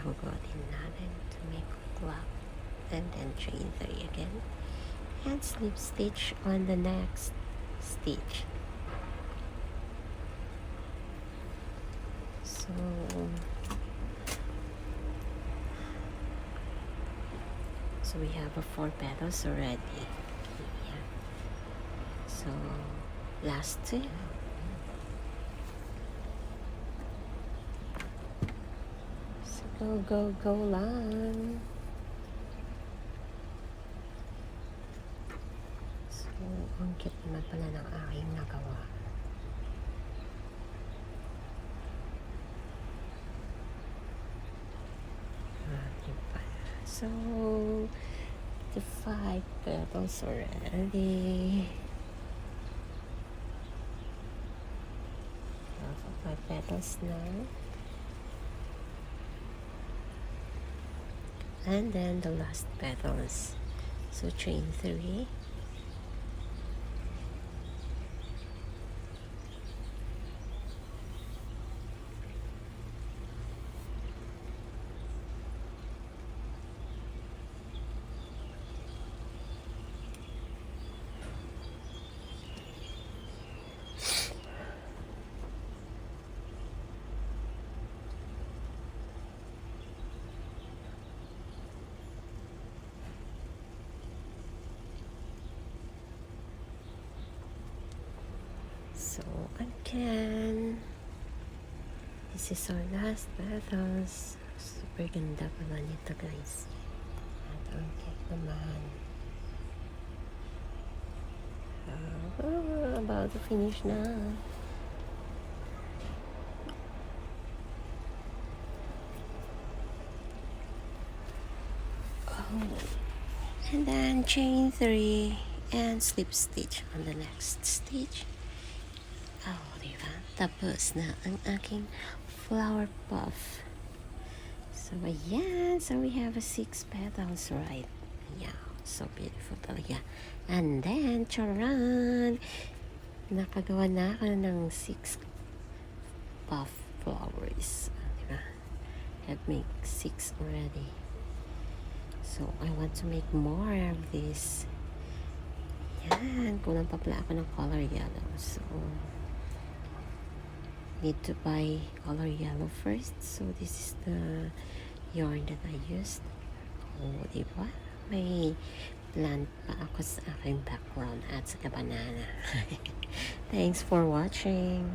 hugutin natin to make a clock, and then chain 3 again and slip stitch on the next stitch. So we have 4 petals already. Yeah. So last 2. So go lang. So ang cute naman pala ng aking nagawa. So the 5 petals already. 5 petals now. And then the last petals. So chain 3. So again, this is our last petals. Super ganda pala nito, guys. At ang cute naman. About to finish na. And then chain 3 and slip stitch on the next stitch. Diba? Tapos na ang aking flower puff. So ayan, so we have 6 petals, right? Yeah, so beautiful talaga. And then charan, nakagawa na ako ng 6 puff flowers, diba? I've made 6 already. So I want to make more of this. Yan, kulang pa pala ako ng color yellow. So need to buy color yellow first. So this is the yarn that I used. Diba? May plant pa ako sa aking background at sa banana. Thanks for watching.